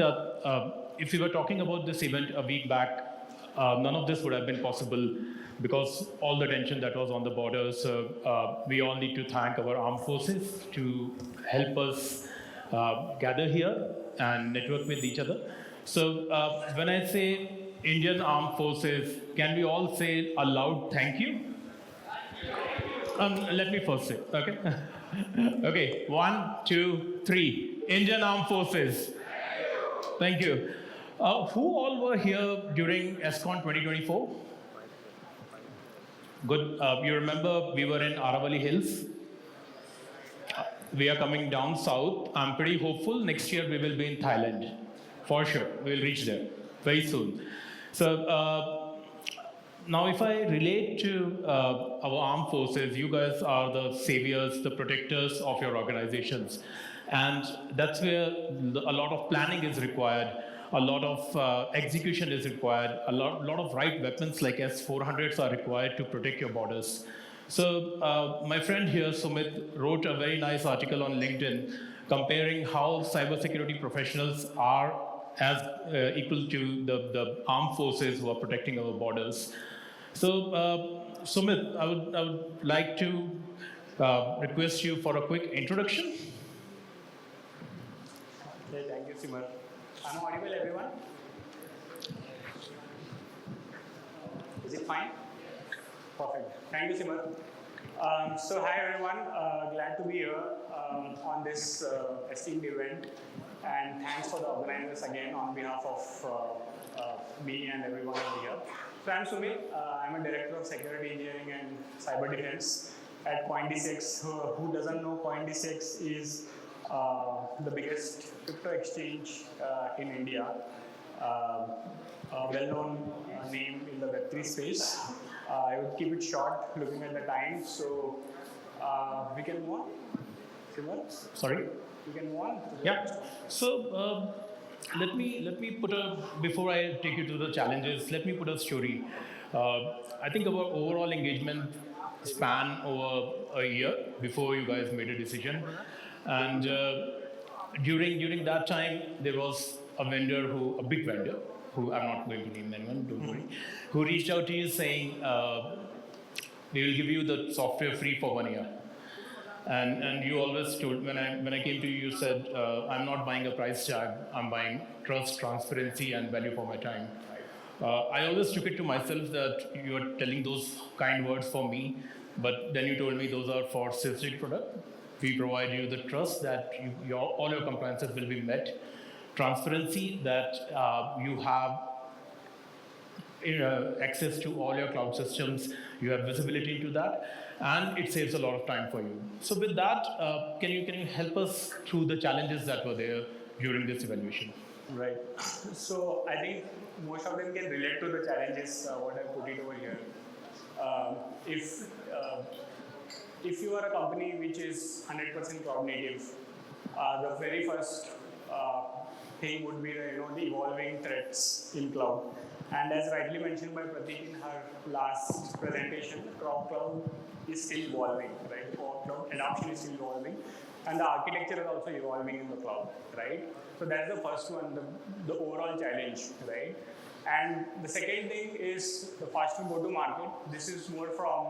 that if we were talking about this event a week back, none of this would have been possible because all the tension that was on the borders. We all need to thank our armed forces to help us gather here and network with each other. So when I say Indian Armed Forces, can we all say a loud thank you? Let me first say, okay? Okay, 1, 2, 3. Indian Armed Forces. Thank you. Who all were here during ESCON 2024? Good. You remember we were in Aravalli Hills? We are coming down south. I'm pretty hopeful next year we will be in Thailand. For sure, we'll reach there very soon. So now if I relate to our armed forces, you guys are the saviors, the protectors of your organizations. And that's where a lot of planning is required. A lot of execution is required. A lot of right weapons like S-400s are required to protect your borders. So my friend here, Sumit, wrote a very nice article on LinkedIn comparing how cybersecurity professionals are as equal to the armed forces who are protecting our borders. So Sumit, I would like to request you for a quick introduction. Okay, thank you, Simar. Am I audible, everyone? Is it fine? Perfect. Thank you, Simar. So hi everyone, glad to be here on this esteemed event, and thanks for the organizers again on behalf of me and everyone over here. So I'm Sumit, I'm a Director of Security Engineering and Cyber Defense at Coindesk. Who doesn't know Coindesk is the biggest crypto exchange in India, a well-known name in the Web3 space. I would keep it short, looking at the time. So we can move on. Simar? Sorry. We can move on. Yeah. So let me put before I take you to the challenges, let me put a story. I think our overall engagement span over a year before you guys made a decision, and during that time there was a big vendor, who I'm not going to name anyone, don't worry, who reached out to you saying, we will give you the software free for 1 year. And you always told, when I came to you, you said, I'm not buying a price tag, I'm buying trust, transparency, and value for my time. I always took it to myself that you are telling those kind words for me, but then you told me those are for Sysdig product. We provide you the trust that all your compliances will be met, transparency that you have access to all your cloud systems, you have visibility into that, and it saves a lot of time for you. So with that, can you help us through the challenges that were there during this evaluation? Right. So I think most of them can relate to the challenges, what I put it over here. If you are a company which is 100% cloud native, the very first thing would be the evolving threats in cloud. And as rightly mentioned by Pratik in her last presentation, cloud is still evolving, right? Cloud adoption is still evolving, and the architecture is also evolving in the cloud, right? So that's the first one, the overall challenge, right? And the second thing is the faster go-to-market. This is more from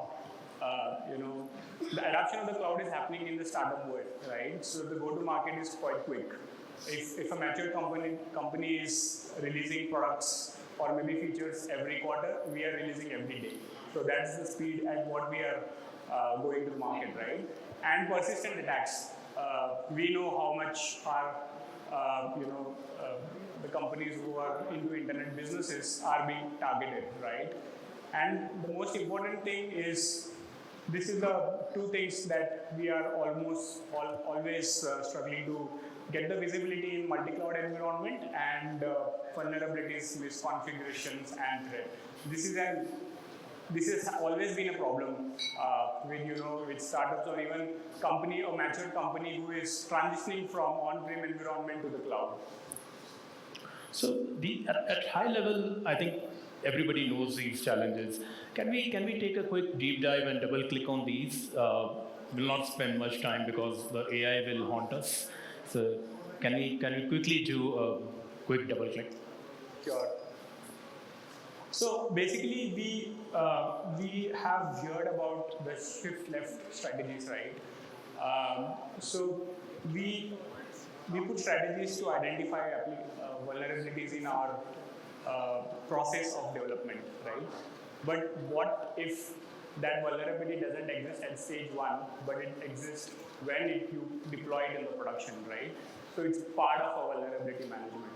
the adoption of the cloud is happening in the startup world, right? So the go-to-market is quite quick. If a mature company is releasing products or maybe features every quarter, we are releasing every day. So that's the speed at what we are going to the market, right? And persistent attacks. We know how much the companies who are into internet businesses are being targeted, right? And the most important thing is, this is the two things that we are always struggling to get the visibility in multi-cloud environment, and vulnerabilities, misconfigurations, and threat. This has always been a problem with startups or even a mature company who is transitioning from on-prem environment to the cloud. So at high level, I think everybody knows these challenges. Can we take a quick deep dive and double click on these? We'll not spend much time because the AI will haunt us. So can we quickly do a quick double click. Sure. So basically, we have heard about the shift left strategies, right? So we we put strategies to identify vulnerabilities in our process of development, right? But what if that vulnerability doesn't exist at stage one, but it exists when you deploy it in the production, right? So it's part of our vulnerability management.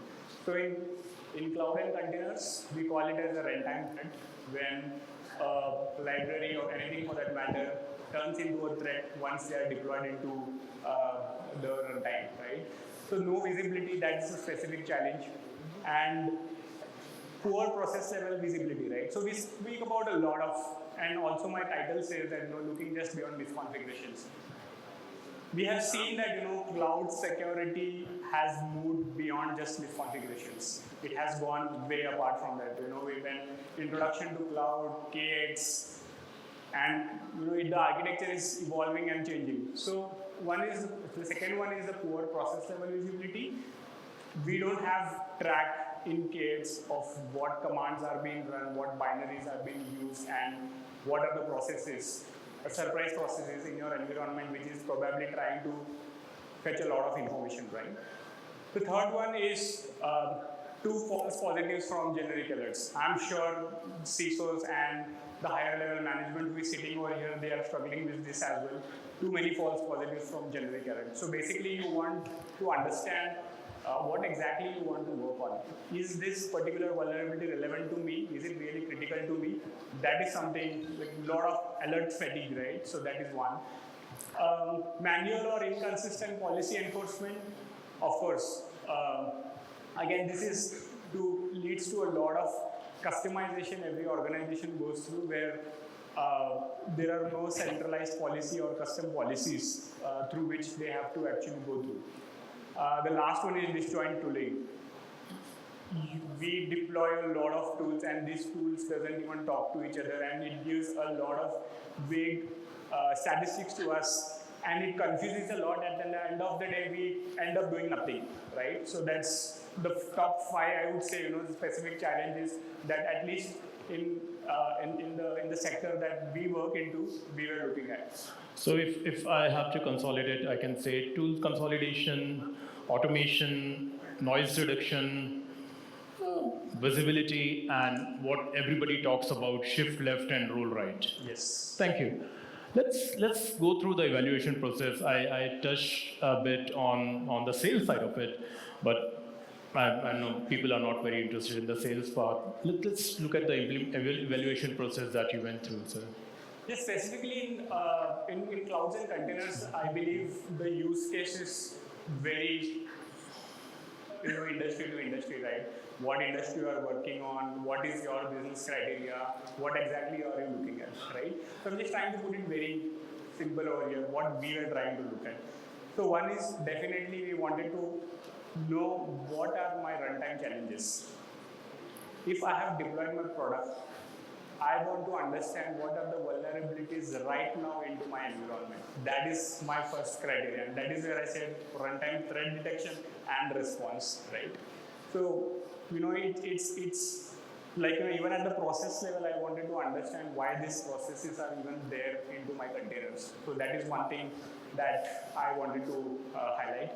So in cloud and containers, we call it as a runtime threat when a library or anything for that matter turns into a threat once they are deployed into the runtime, right? So no visibility, that's a specific challenge. And poor process level visibility, right? So we speak about a lot of, and also my title says that, looking just beyond misconfigurations. We have seen that, cloud security has moved beyond just misconfigurations. It has gone way apart from that. We went introduction to cloud, K8s, and the architecture is evolving and changing. So the second one is the poor process level visibility. We don't have track in K8s of what commands are being run, what binaries are being used, and what are the processes, surprise processes in your environment, which is probably trying to fetch a lot of information, right? The third one is two false positives from generic alerts. I'm sure CISOs and the higher level management who is sitting over here, they are struggling with this as well. Too many false positives from generic alerts. So basically you want to understand what exactly you want to work on. Is this particular vulnerability relevant to me? Is it really critical to me? That is something, like a lot of alert fatigue, right? So that is one. Manual or inconsistent policy enforcement, of course. Again, this is leads to a lot of customization every organization goes through, where there are no centralized policy or custom policies through which they have to actually go through. The last one is disjoint tooling. We deploy a lot of tools, and these tools doesn't even talk to each other, and it gives a lot of vague statistics to us, and it confuses a lot. At the end of the day, we end up doing nothing, right? So that's the top 5, I would say. The specific challenges that at least in the sector that we work into, we were looking at. So if I have to consolidate, I can say tool consolidation, automation, noise reduction, visibility, and what everybody talks about, shift left and roll right. Yes. Thank you. Let's go through the evaluation process. I touched a bit on the sales side of it, but I know people are not very interested in the sales part. Let's look at the evaluation process that you went through, sir. Yes, specifically in clouds and containers, I believe the use cases vary, industry to industry, right? What industry you are working on, what is your business criteria, what exactly are you looking at, right? So I'm just trying to put it very simple over here, what we were trying to look at. So one is definitely we wanted to know what are my runtime challenges. If I have deployed my product, I want to understand what are the vulnerabilities right now into my environment. That is my first criteria, and that is where I said runtime threat detection and response, right? So, it's like, even at the process level, I wanted to understand why these processes are even there into my containers. So that is one thing that I wanted to highlight.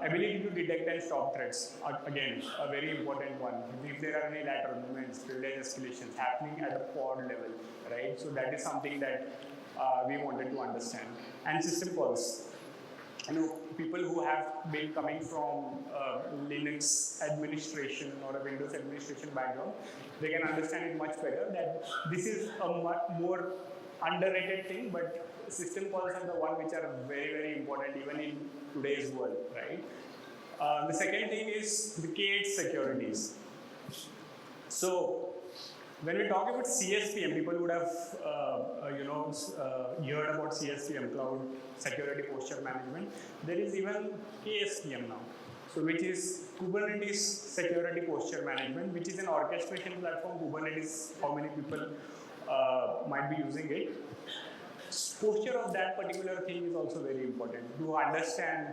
Ability to detect and stop threats, again, a very important one. If there are any lateral movements, privilege escalations happening at a pod level, right? So that is something that we wanted to understand. And system calls. People who have been coming from Linux administration or a Windows administration background, they can understand it much better that this is a much more underrated thing, but system calls are the one which are very, very important even in today's world, right? The second thing is the K8 securities. So when we talk about CSPM, people would have heard about CSPM, Cloud Security Posture Management. There is even KSPM now, so which is Kubernetes Security Posture Management, which is an orchestration platform. Kubernetes, how many people might be using it? posture of that particular thing is also very important. To understand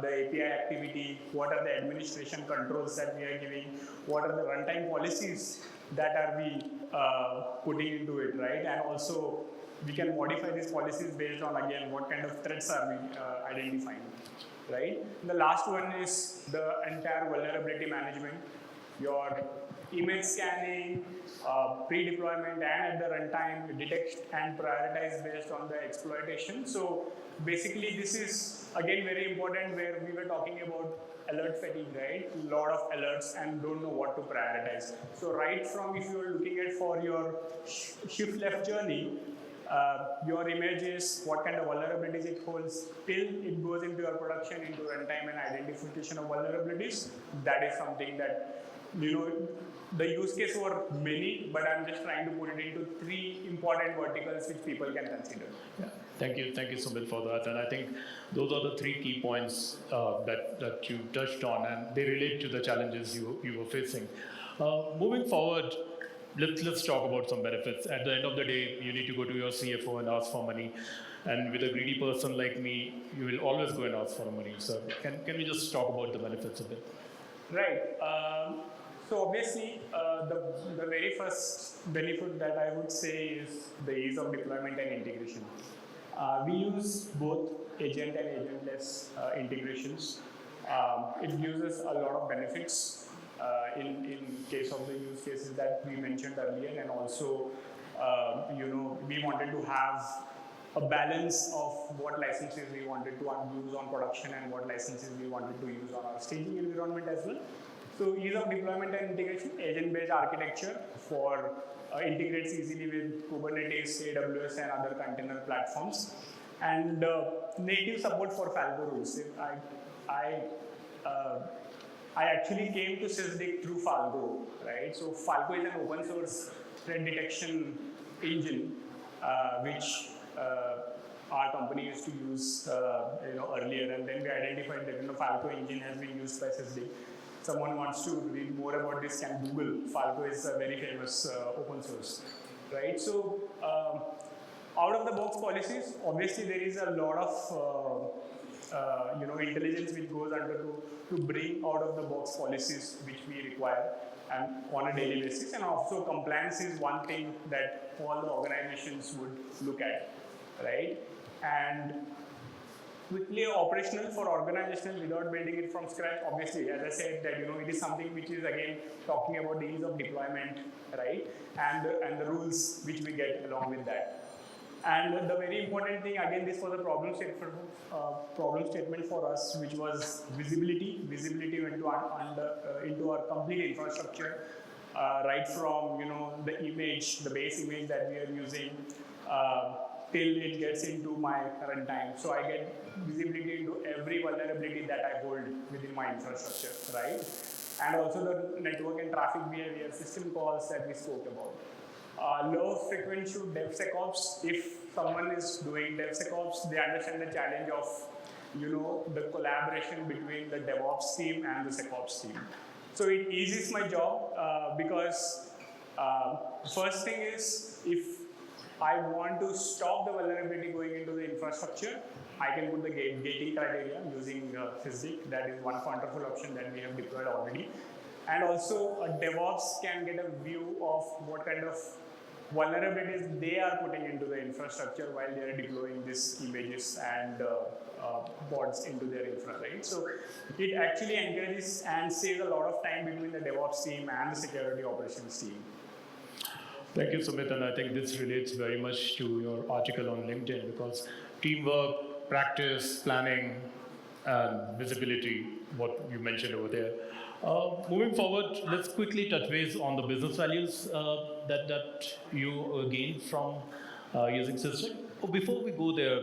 the API activity, what are the administration controls that we are giving, what are the runtime policies that are we putting into it, right? And also we can modify these policies based on, again, what kind of threats are we identifying, right? The last one is the entire vulnerability management, your image scanning, pre-deployment and at the runtime, detect and prioritize based on the exploitation. So basically this is again very important, where we were talking about alert fatigue, right? A lot of alerts and don't know what to prioritize. So right from, if you are looking at for your shift left journey, your images, what kind of vulnerabilities it holds, till it goes into your production, into runtime and identification of vulnerabilities. That is something that, you know, the use case were many, but I'm just trying to put it into 3 important verticals which people can consider. Yeah. Thank you, Sumit, for that. And I think those are the 3 key points that you touched on, and they relate to the challenges you were facing. Moving forward, let's talk about some benefits. At the end of the day, you need to go to your CFO and ask for money. And with a greedy person like me, you will always go and ask for money. So can we just talk about the benefits a bit? Right. So obviously, the very first benefit that I would say is the ease of deployment and integration. We use both agent and agentless integrations. It gives us a lot of benefits in case of the use cases that we mentioned earlier, and also, we wanted to have a balance of what licenses we wanted to use on production and what licenses we wanted to use on our staging environment as well. So ease of deployment and integration, agent-based architecture for integrates easily with Kubernetes, AWS and other container platforms, and native support for Falco rules. I actually came to Sysdig through Falco, right? So Falco is an open source threat detection engine, which our company used to use earlier, and then we identified that Falco engine has been used by Sysdig. Someone wants to read more about this, can Google. Falco is a very famous open source, right? So out of the box policies, obviously there is a lot of intelligence which goes under to bring out of the box policies which we require and on a daily basis. And also compliance is one thing that all the organizations would look at, right? And quickly operational for organizational without building it from scratch. Obviously, as I said, that it is something which is again talking about the ease of deployment, right? And the rules which we get along with that. And the very important thing, again, this was a problem statement for us, which was visibility into our complete infrastructure, right from the image, the base image that we are using, till it gets into my runtime. So I get visibility into every vulnerability that I hold within my infrastructure, right? And also the network and traffic behavior, system calls that we spoke about. Low frequency DevSecOps. If someone is doing DevSecOps, they understand the challenge of the collaboration between the DevOps team and the SecOps team. So it eases my job because first thing is, if I want to stop the vulnerability going into the infrastructure, I can put the gating criteria using Sysdig. That is one wonderful option that we have deployed already. And also, DevOps can get a view of what kind of vulnerabilities they are putting into the infrastructure while they are deploying these images and bots into their infra, right? So it actually encourages and saves a lot of time between the DevOps team and the security operations team. Thank you, Sumit, and I think this relates very much to your article on LinkedIn, because teamwork, practice, planning, and visibility, what you mentioned over there. Moving forward, let's quickly touch base on the business values that you gained from using Sysdig. Before we go there,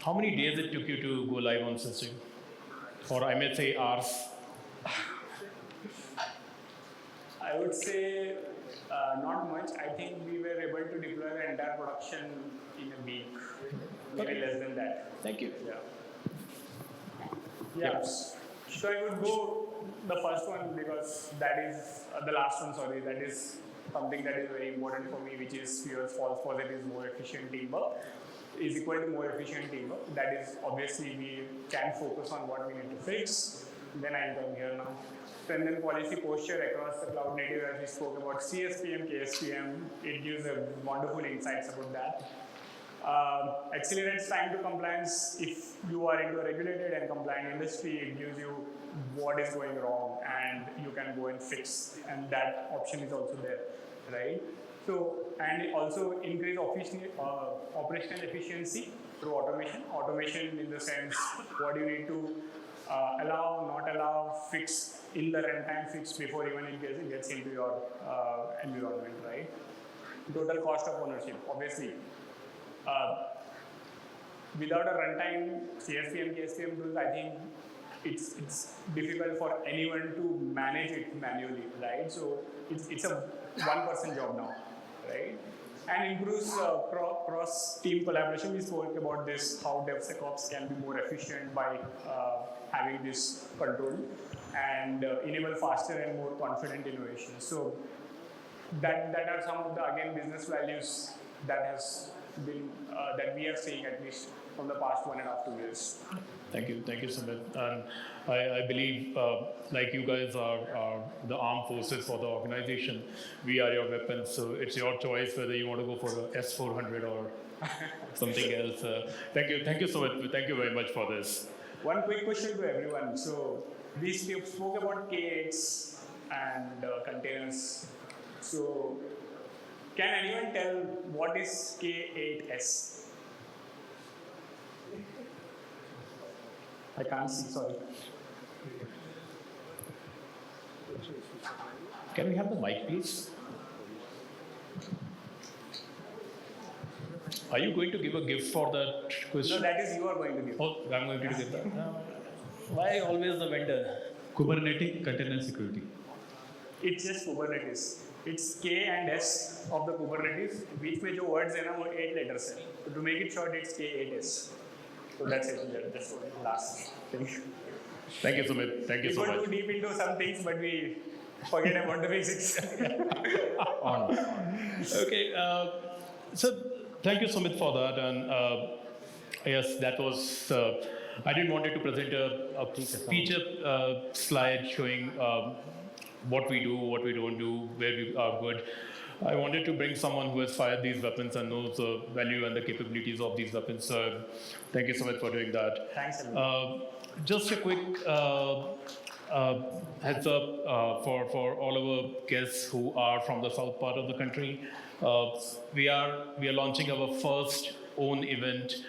how many days it took you to go live on Sysdig? Or I may say hours. I would say not much. I think we were able to deploy the entire production in a week, maybe less than that. Thank you. Yeah. So I would go the first one because that is the last one. Sorry, that is something that is very important for me, which is fewer false positives, more efficient teamwork. is equal to more efficient teamwork. That is obviously we can focus on what we need to fix. Then I'll come here now. Strengthen policy posture across the cloud native, as we spoke about CSPM, KSPM. It gives a wonderful insights about that. Accelerates time to compliance. If you are into a regulated and compliant industry, it gives you what is going wrong and you can go and fix, and that option is also there, right? So, and it also increase operational efficiency through automation. Automation in the sense, what you need to allow, not allow, fix in the runtime, fix before even it gets into your environment, right? Total cost of ownership, obviously. Without a runtime CSPM, KSPM tools, I think it's difficult for anyone to manage it manually, right? So it's a one-person job now, right? And improves cross-team collaboration. We spoke about this, how DevSecOps can be more efficient by having this control and enable faster and more confident innovation. So that are some of the, again, business values that has been, that we are seeing at least from the past 1.5 years. Thank you, Sumit. And I believe, like you guys are the armed forces for the organization, we are your weapons. So it's your choice whether you want to go for the S400 or something else. Thank you, Sumit. Thank you very much for this. One quick question to everyone. So we spoke about K8s and containers. So can anyone tell what is K8s? I can't see, sorry. Can we have the mic, please? Are you going to give a gift for that question? No, that is you are going to give. Oh, I'm going to give that. Why always the vendor? Kubernetes container security. It's just Kubernetes. It's K and S of the Kubernetes. बीच में जो words है ना वो 8 letters है. So to make it short, it's K8S. So that's it. That's the last thing. Thank you, Sumit. Thank you We so go much. too deep into some things, but we forget about the basics. Okay, so thank you, Sumit, for that. And yes, that was. I didn't want to present a feature slide showing what we do, what we don't do, where we are good. I wanted to bring someone who has fired these weapons and knows the value and the capabilities of these weapons. So thank you so much for doing that. Thanks, Emily. Just a quick heads up for all our guests who are from the south part of the country. We are launching our first own event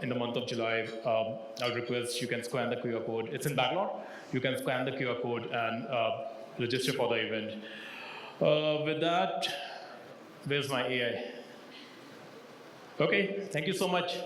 in the month of July. I would request you can scan the QR code. It's in Bangalore. You can scan the QR code and register for the event. With that, where's my AI? Okay, thank you so much.